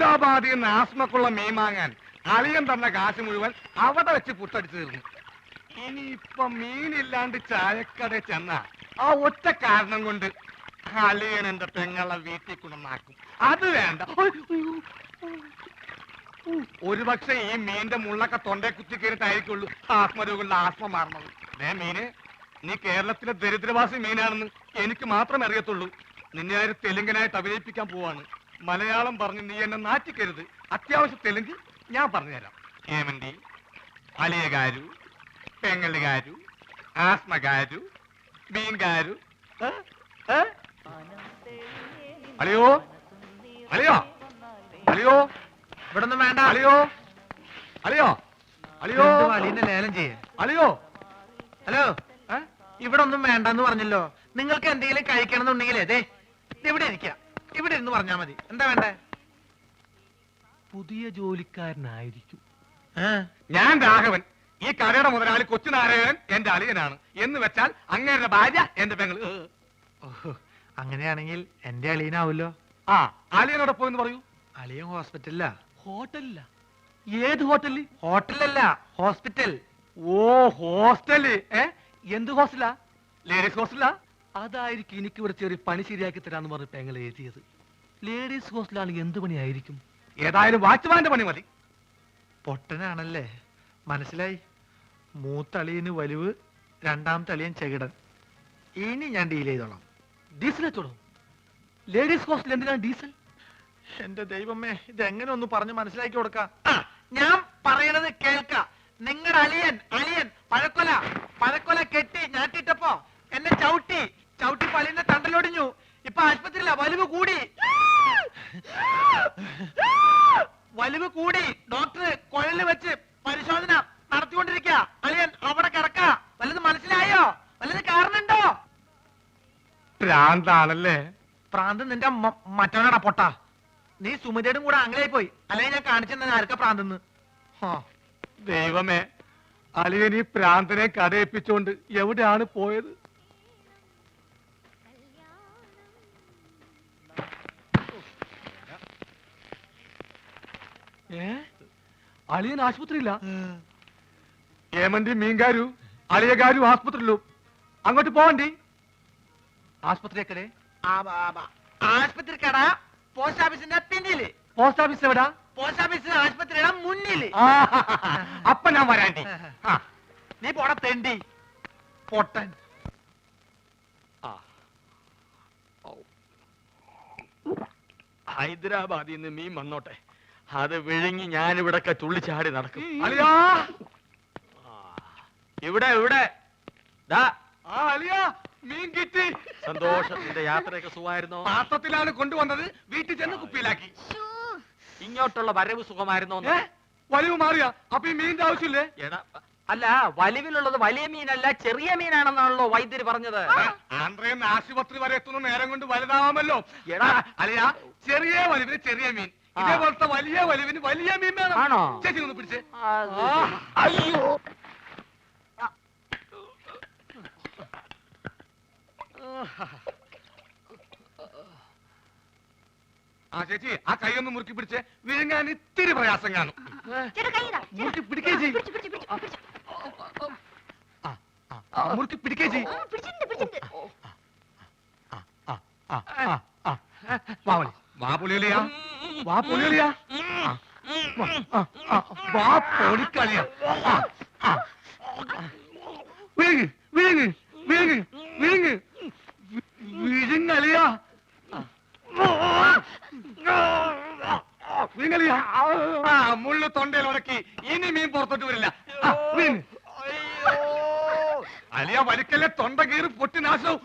ഹൈദരാബാദിൽ നിന്ന് ആസ്മക്കുള്ള മീൻ വാങ്ങാൻ അളിയൻ തന്ന കാശ് മുഴുവൻ അവിടെ വെച്ച് പുട്ടടിച്ചു തീർന്നു. ഇനിയിപ്പൊ മീനില്ലാണ്ട് ചായക്കട ചെന്ന ആ ഒറ്റ കാരണം കൊണ്ട് അളിയൻ എന്റെ പെങ്ങളെ വീട്ടിൽ കൊണ്ടുവന്നാക്കും. അത് വേണ്ട. ഒരുപക്ഷെ ഈ മീന്റെ മുള്ളൊക്കെ തൊണ്ടേ കുത്തി കയറിട്ടായിരിക്കുള്ളൂ ആത്മരോഗങ്ങളുടെ ആത്മ മാറണത്. മീന്, നീ കേരളത്തിലെ ദരിദ്രവാസി മീനാണെന്ന് എനിക്ക് മാത്രമേ അറിയത്തുള്ളൂ. നിന്നെ ആര് തെലുങ്കനായിട്ട് അഭിനയിപ്പിക്കാൻ പോവാണ്. മലയാളം പറഞ്ഞ് നീ എന്നെ നാറ്റിക്കരുത്. അത്യാവശ്യം തെലുങ്ക് ഞാൻ പറഞ്ഞുതരാം. ഏമന്തി, അലിയകാരു, പെങ്ങളുകാരു, ആസ്മകാരു, മീൻകാരു. അലിയോ അലിയോ അലിയോ, ഇവിടെ ഒന്നും വേണ്ട. അലിയോ അലിയോ അലിയോ, അലീനെ ലേലം ചെയ്യേ. അലിയോ. ഹലോ, ഇവിടെ ഒന്നും വേണ്ടെന്ന് പറഞ്ഞല്ലോ. നിങ്ങൾക്ക് എന്തെങ്കിലും കഴിക്കണം എന്നുണ്ടെങ്കിലേ ദേ ഇവിടെ ഇരിക്കാം, ഇവിടെ ഇരുന്ന് പറഞ്ഞാ മതി. എന്താ വേണ്ടേ? പുതിയ ജോലിക്കാരനായിരിക്കും. ഞാൻ രാഘവൻ. ഈ കടയുടെ മുതലാളി കൊച്ചുനാരായണൻ എന്റെ അളിയനാണ്. എന്ന് വെച്ചാൽ അങ്ങേരുടെ ഭാര്യ എന്റെ പെങ്ങള്. അങ്ങനെയാണെങ്കിൽ എന്റെ അളിയനാവൂല്ലോ. ആ, അളിയനോടൊപ്പം എന്ന് പറയൂ. അളിയൻ ഹോസ്പിറ്റലിലാ. ഹോട്ടലില്ല? ഏത് ഹോട്ടലിൽ? ഹോട്ടലല്ല, ഹോസ്പിറ്റൽ. ഓ, ഹോസ്റ്റല്. എന്ത് ഹോസ്റ്റലാ? ലേഡീസ് ഹോസ്റ്റലാ? അതായിരിക്കും എനിക്ക് ഇവിടെ ചെറിയ പണി ശരിയാക്കി തരാന്ന് പറഞ്ഞ് പെങ്ങൾ എഴുതിയത്. ലേഡീസ് ഹോസ്റ്റലാണെങ്കിൽ എന്ത് പണിയായിരിക്കും? ഏതായാലും വാച്ച്മാന്റെ പണി മതി. പൊട്ടനാണല്ലേ, മനസ്സിലായി. മൂത്തളിയന് വലിവ്, രണ്ടാമത്തെ അളിയൻ ചെകിടൻ. ഇനി ഞാൻ ഡീൽ ചെയ്തോളാം. ഡീസൽ വെച്ചോളൂ. ലേഡീസ് ഹോസ്റ്റൽ എന്തിനാണ് ഡീസൽ? എന്റെ ദൈവമേ, ഇതെങ്ങനെ ഒന്ന് പറഞ്ഞ് മനസ്സിലാക്കി കൊടുക്കാം. ഞാൻ പറയണത് കേൾക്ക. നിങ്ങളുടെ അളിയൻ അളിയൻ പഴക്കൊല കെട്ടി ഞാട്ടിട്ടപ്പോ എന്നെ ചവിട്ടി പളിന്റെ തണ്ടലൊടിഞ്ഞു. ഇപ്പൊ ആശുപത്രിയില്ല. വലിവ് കൂടി ഡോക്ടർ കുഴലിൽ വെച്ച് പരിശോധന നടത്തിക്കൊണ്ടിരിക്കുക. അളിയൻ അവിടെ കിടക്ക. വല്ലത് മനസ്സിലായോ? വല്ലത് കാരണുണ്ടോ? പ്രാന്താണല്ലേ? പ്രാന്ത് നിന്റെ മറ്റവനാടാ പൊട്ട. നീ സുമിതയുടെ കൂടെ അങ്ങനെയായി പോയി. അല്ലെങ്കിൽ ഞാൻ കാണിച്ചെന്ന ആർക്കാ പ്രാന്തെന്ന്. ദൈവമേ, അളിയൻ ഈ പ്രാന്തനെ കഥയിപ്പിച്ചോണ്ട് എവിടെയാണ് പോയത്? അളിയൻ ആശുപത്രിയില്ല? ഏമന്തി മീൻകാരു അളിയകാരു ആസ്പത്രിയിലു. അങ്ങോട്ട് പോവണ്ടി. ആസ്പത്രിക്കടെ? ആശുപത്രിക്കട പോസ്റ്റ് ഓഫീസിന്റെ പിന്നില്. പോസ്റ്റ് ഓഫീസ് എവിടാ? പോസ്റ്റ് ഓഫീസ് ആശുപത്രിയുടെ മുന്നില്. അപ്പൊ ഞാൻ വരാണ്ടി. നീ പോട തെണ്ടി പൊട്ടൻ. ഹൈദരാബാദിൽ നിന്ന് മീൻ വന്നോട്ടെ, അത് വിഴുങ്ങി ഞാനിവിടൊക്കെ തുള്ളിച്ചാടി നടക്കും. ഇവിടെ മീൻ കിട്ടി. സന്തോഷത്തിന്റെ യാത്രയൊക്കെ സുഖമായിരുന്നോ? പാത്രത്തിലാണ് കൊണ്ടുവന്നത്. വീട്ടിൽ ചെന്ന് കുപ്പിയിലാക്കി. ഇങ്ങോട്ടുള്ള വരവ് സുഖമായിരുന്നോ? വലിവ് മാറിയ അപ്പൊ ഈ മീനിന്റെ ആവശ്യമില്ലേ? അല്ല, വലിവിലുള്ളത് വലിയ മീനല്ല, ചെറിയ മീനാണെന്നാണല്ലോ വൈദ്യര് പറഞ്ഞത്. ആന്ധ്രയിൽ ആശുപത്രി വരെ എത്തുന്ന നേരം കൊണ്ട് വലുതാവാമല്ലോ. എടാ അല്ലയാ, ചെറിയ വലിവിന് ചെറിയ മീൻ, ഇതേപോലത്തെ വലിയ വലിവിന് വലിയ മീൻ വേണം. ആണോ? ചേച്ചി ഒന്ന് പിടിച്ചേ. അയ്യോ, ആ ചേച്ചി, ആ കൈ ഒന്ന് മുറുക്കി പിടിച്ചേ. വിഴുങ്ങാൻ ഇത്തിരി പ്രയാസം കാണും. മുറുക്കി പിടിക്കേ ചെയ്. മുറുക്കി പിടിക്കേ ചെയ്. വാ പൊളിയലിയാ, വാ പൊളിയലിയാ, വാ പൊളിക്കളിയാ. വിഴുങ്ങ് വിഴുങ്ങ് വിഴുങ്ങ് വിഴുങ്ങ് വിഴുങ്ങലിയാ. മുള്ളു തൊണ്ടയിൽ ഉടക്കി. ഇനി മീൻ പുറത്തോട്ട് വരില്ല. അലിയ വലിക്കല്ലേ, തൊണ്ട കീറി പൊട്ടി നാശവും.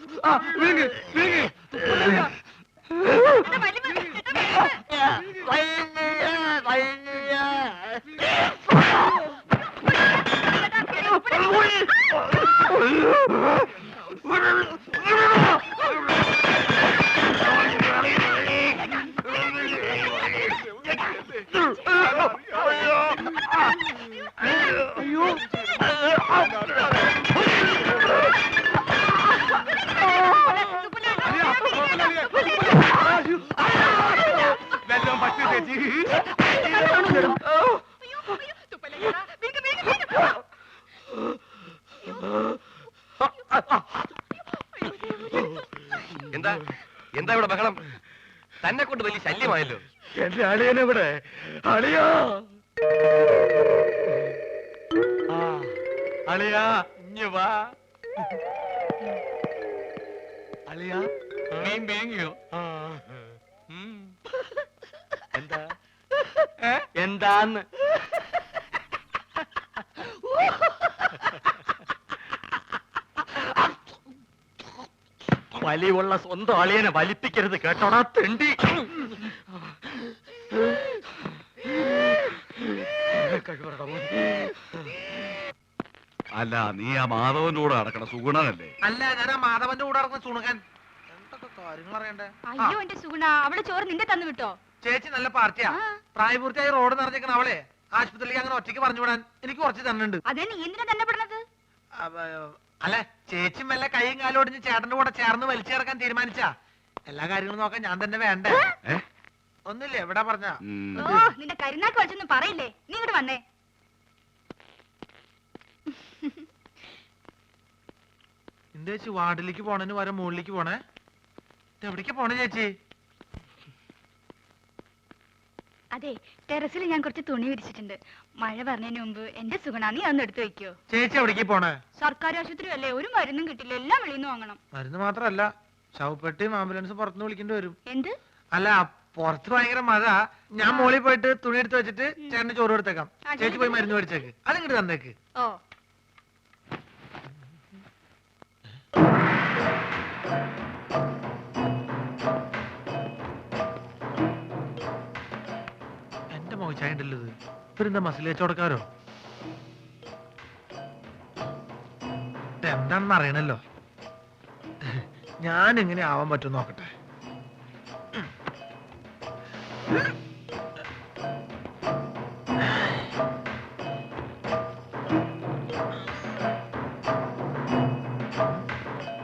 വീങ്ങ് വീങ്ങ്. വെല്ലം പറ്റി ചേച്ചി. എന്താ എന്താ ഇവിടെ ബഹളം? തന്നെ കൊണ്ട് വലിയ ശല്യമായല്ലോ. എന്റെ അളിയനെവിടെ? അളിയാ, അളിയാ, ഇഞ്ഞ് വാ. അളിയാ, മീൻ വേങ്ങിയോ? എന്താ എന്താന്ന് വലിയുള്ള സ്വന്തം അളിയനെ വലിപ്പിക്കരുത് കേട്ടോടാ തെണ്ടി. അല്ല, നീ ആ മാധവന്റെ കൂടെ നടക്കണ സുഗുണനല്ലേ? അല്ല, ഞാൻ ആ മാധവന്റെ കൂടെ നടക്കുന്ന ചുണുകൻ. എന്തൊക്കെ കാര്യങ്ങൾ അറിയണ്ടേ? അയ്യോ എന്റെ സുഗുണ, അവള് ചോറ് നിന്റെ തന്നു വിട്ടോ? ചേച്ചി നല്ല പാർട്ടിയാ. ആ. പ്രായപൂർത്തിയായി റോഡ് നിറഞ്ഞേക്കണ അവളെ ആശുപത്രിയിലേക്ക് അങ്ങനെ ഒറ്റയ്ക്ക് പറഞ്ഞു വിടാൻ എനിക്ക് കുറച്ച് തന്നുണ്ട്. അതേ നീ എന്തിനാ തന്നെ പെടുന്നത്? അല്ലെ, ചേച്ചി മെല്ലെ കൈയും കാലും ഒടിഞ്ഞ് ചേട്ടന്റെ കൂടെ ചേർന്ന് വലിച്ചിറക്കാൻ തീരുമാനിച്ചാ എല്ലാ കാര്യങ്ങളും നോക്കാൻ ഞാൻ തന്നെ വേണ്ടേ? ഒന്നുമില്ല, എവിടാ പറഞ്ഞ? ഓ, നിന്റെ കരുനാക്ക് വലിച്ചൊന്നും പറയില്ലേ. നീ ഇങ്ങോട്ട് വന്നേ. എന്താ ചേച്ചി വാർഡിലേക്ക് പോണേന് വരെ മുകളിലേക്ക് പോണേ? എവിടേക്കാ പോണേ ചേച്ചി? അതെ, ടെറസിൽ ഞാൻ കുറച്ച് തുണി വിരിച്ചിട്ടുണ്ട്. മഴ പറഞ്ഞതിന് മുമ്പ് എന്റെ സുഗുണ നീ അതൊന്ന് എടുത്തു വെക്കോ. ചേച്ചി എവിടേക്ക് പോണേ? സർക്കാർ ആശുപത്രി അല്ലേ, ഒരു മരുന്നും കിട്ടില്ല, എല്ലാം വെളിയിൽ വാങ്ങണം. മരുന്ന് മാത്രല്ല, ശവപ്പെട്ടിയും ആംബുലൻസ് പുറത്തുനിന്ന് വിളിക്കേണ്ടി വരും. എന്ത്? അല്ല, പുറത്ത് ഭയങ്കര മഴ. ഞാൻ മോളിൽ പോയിട്ട് തുണി എടുത്ത് വെച്ചിട്ട് ചേട്ടന് ചോറ് കൊടുത്തേക്കാം. ചേച്ചി പോയി മരുന്ന് മേടിച്ചേക്ക്, അതിങ്ങോട്ട് തന്നേക്ക്. ഓ, എന്റെ മോശായ ഉണ്ടല്ലോ ഇത്. ഇവരെന്താ മസിൽ കച്ചവടക്കാരോ? എന്താണെന്ന് അറിയണല്ലോ. ഞാൻ എങ്ങനെ ആവാൻ പറ്റും നോക്കട്ടെ.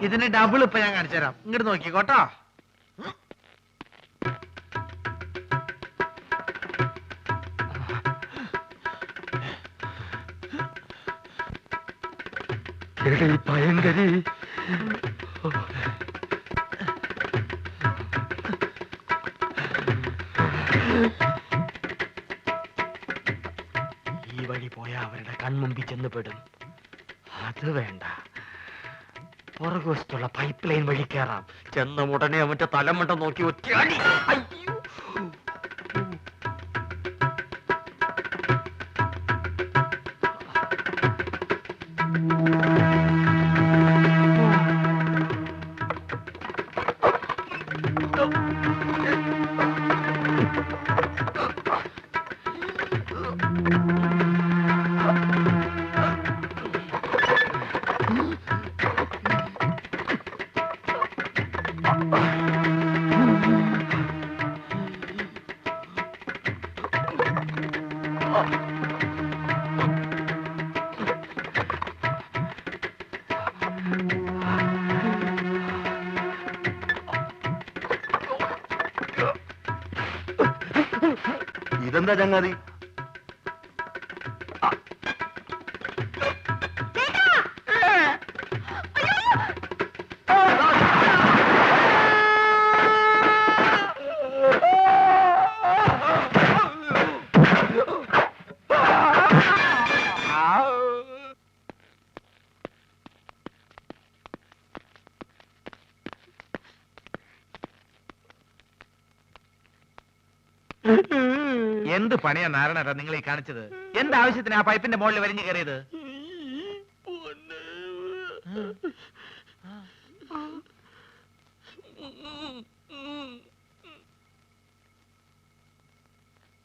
ഇതിന് ഡബിൾ ഇപ്പൊ ഞാൻ കാണിച്ചു തരാം. ഇങ്ങോട്ട് നോക്കിക്കോട്ടോ. ഭയങ്കരി ഈ വഴി പോയാ അവരുടെ കൺമുമ്പിൽ ചെന്ന് പെടും. അത് വേണ്ട, പുറകുവശത്തുള്ള പൈപ്പ് ലൈൻ വഴി കയറാം. ചെന്ന ഉടനെ അവന്റെ തലമുണ്ട നോക്കി ഒറ്റയാടി. അയ്യോ, ഇതെന്താ ചങ്ങാതി? എന്ത് പണിയാ നാരായണേട്ടാ നിങ്ങൾ ഈ കാണിച്ചത്? എന്താവശ്യത്തിന് ആ പൈപ്പിന്റെ മുകളിൽ വലിഞ്ഞു കയറിയത്?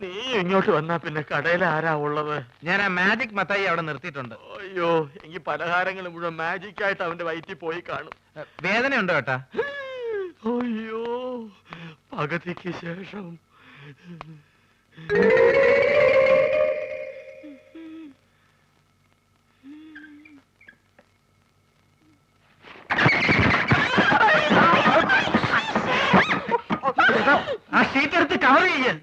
നീ ഇങ്ങോട്ട് വന്നാ പിന്നെ കടയിൽ ആരാ ഉള്ളത്? ഞാൻ ആ മാജിക് മത്തായി അവിടെ നിർത്തിയിട്ടുണ്ട്. അയ്യോ, എനിക്ക് പലഹാരങ്ങൾ മുഴുവൻ മാജിക് ആയിട്ട് അവന്റെ വയറ്റിൽ പോയി കാണും. വേദനയുണ്ടോ ഏട്ടാ? അയ്യോ, പകുതിക്ക് ശേഷം. ആ ഷീറ്റ് എടുത്ത് കവർ ചെയ്യൽ.